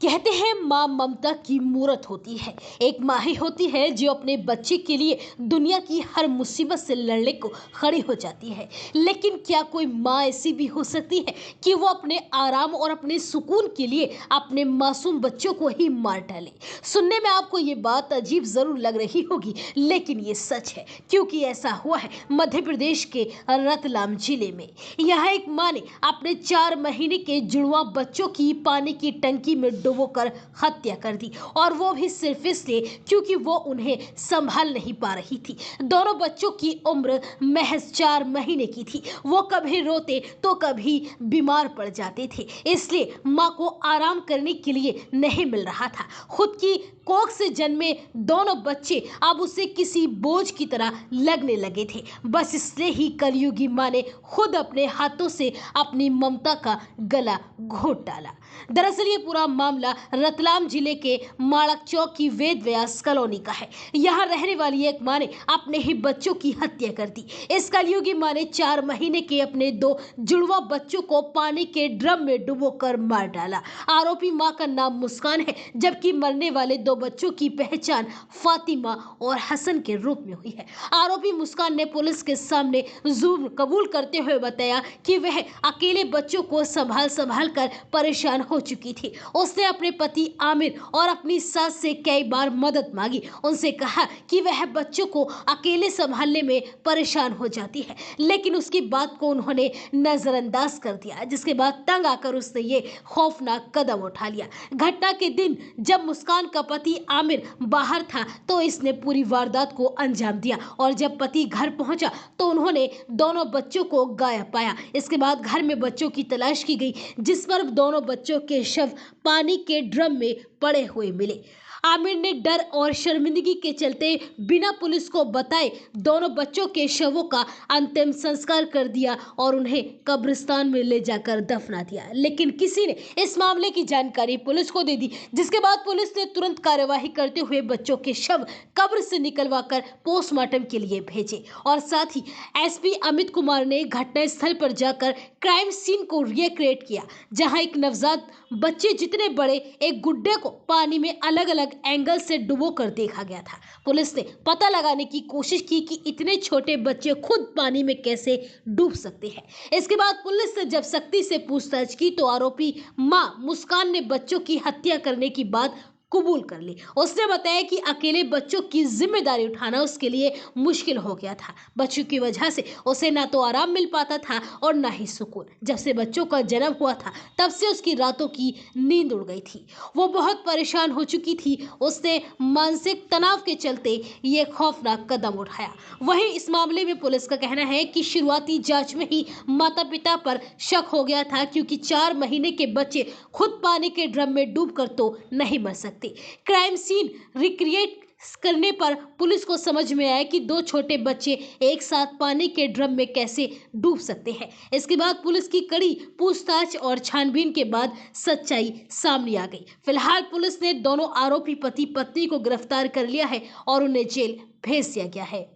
कहते हैं माँ ममता की मूरत होती है। एक माँ ही होती है जो अपने बच्चे के लिए दुनिया की हर मुसीबत से लड़ने को खड़ी हो जाती है। लेकिन क्या कोई माँ ऐसी भी हो सकती है कि वो अपने आराम और अपने सुकून के लिए अपने मासूम बच्चों को ही मार डाले। सुनने में आपको ये बात अजीब जरूर लग रही होगी, लेकिन ये सच है, क्योंकि ऐसा हुआ है मध्य प्रदेश के रतलाम जिले में। यहाँ एक माँ ने अपने 4 महीने के जुड़वा बच्चों की पानी की टंकी में डुबोकर हत्या कर दी, और वो भी सिर्फ इसलिए क्योंकि वो उन्हें संभाल नहीं पा रही थी। दोनों बच्चों की उम्र महज 4 महीने की थी। वो कभी रोते तो कभी बीमार पड़ जाते थे, इसलिए माँ को आराम करने के लिए नहीं मिल रहा था। खुद की कोख से जन्मे दोनों बच्चे अब उसे किसी बोझ की तरह लगने लगे थे। बस इसलिए ही कलयुगी माँ ने खुद अपने हाथों से अपनी ममता का गला घोट डाला। दरअसल ये पूरा मामला रतलाम जिले के माड़क चौक की वेद व्यास कॉलोनी का है। यहाँ रहने वाली एक माँ ने अपने ही बच्चों की हत्या कर दी। इस कलयुगी माँ ने 4 महीने के अपने 2 जुड़वा बच्चों को पानी के ड्रम में डुबोकर मार डाला। आरोपी माँ का नाम मुस्कान है, जबकि मरने वाले 2 बच्चों की पहचान फातिमा और हसन के रूप में हुई है। आरोपी मुस्कान ने पुलिस के सामने जुर्म कबूल करते हुए बताया कि वह अकेले बच्चों को संभाल कर परेशान हो चुकी थी। उसने अपने पति आमिर और अपनी सास से कई बार मदद मांगी। उनसे कहा कि वह बच्चों को अकेले संभालने में परेशान हो जाती है, लेकिन उसकी बात को उन्होंने नजरअंदाज कर दिया, जिसके बाद तंग आकर उसने ये खौफनाक कदम उठा लिया। घटना के दिन जब मुस्कान का पति आमिर बाहर था तो इसने पूरी वारदात को अंजाम दिया, और जब पति घर पहुंचा तो उन्होंने दोनों बच्चों को गायब पाया। इसके बाद घर में बच्चों की तलाश की गई, जिस पर दोनों बच्चों के शव पानी के ड्रम में पड़े हुए मिले। आमिर ने डर और शर्मिंदगी के चलते बिना पुलिस को बताए दोनों बच्चों के शवों का अंतिम संस्कार कर दिया और उन्हें कब्रिस्तान में ले जाकर दफना दिया। लेकिन किसी ने इस मामले की जानकारी पुलिस को दे दी, जिसके बाद पुलिस ने तुरंत कार्यवाही करते हुए बच्चों के शव कब्र से निकलवाकर पोस्टमार्टम के लिए भेजे। और साथ ही एसपी अमित कुमार ने घटनास्थल पर जाकर क्राइम सीन को रिक्रिएट किया, जहां एक नवजात बच्चे जितने बड़े एक गुड्डे को पानी में अलग अलग एंगल से डुबो कर देखा गया था। पुलिस ने पता लगाने की कोशिश की कि इतने छोटे बच्चे खुद पानी में कैसे डूब सकते हैं। इसके बाद पुलिस ने जब सख्ती से पूछताछ की तो आरोपी मां मुस्कान ने बच्चों की हत्या करने की बात कबूल कर ली। उसने बताया कि अकेले बच्चों की जिम्मेदारी उठाना उसके लिए मुश्किल हो गया था। बच्चों की वजह से उसे ना तो आराम मिल पाता था और ना ही सुकून। जब से बच्चों का जन्म हुआ था तब से उसकी रातों की नींद उड़ गई थी। वो बहुत परेशान हो चुकी थी। उसने मानसिक तनाव के चलते ये खौफनाक कदम उठाया। वहीं इस मामले में पुलिस का कहना है कि शुरुआती जांच में ही माता पिता पर शक हो गया था, क्योंकि 4 महीने के बच्चे खुद पानी के ड्रम में डूबकर तो नहीं मर सकते। क्राइम सीन रिक्रिएट करने पर पुलिस को समझ में आया कि 2 छोटे बच्चे एक साथ पानी के ड्रम में कैसे डूब सकते हैं। इसके बाद पुलिस की कड़ी पूछताछ और छानबीन के बाद सच्चाई सामने आ गई। फिलहाल पुलिस ने दोनों आरोपी पति पत्नी को गिरफ्तार कर लिया है और उन्हें जेल भेज दिया गया है।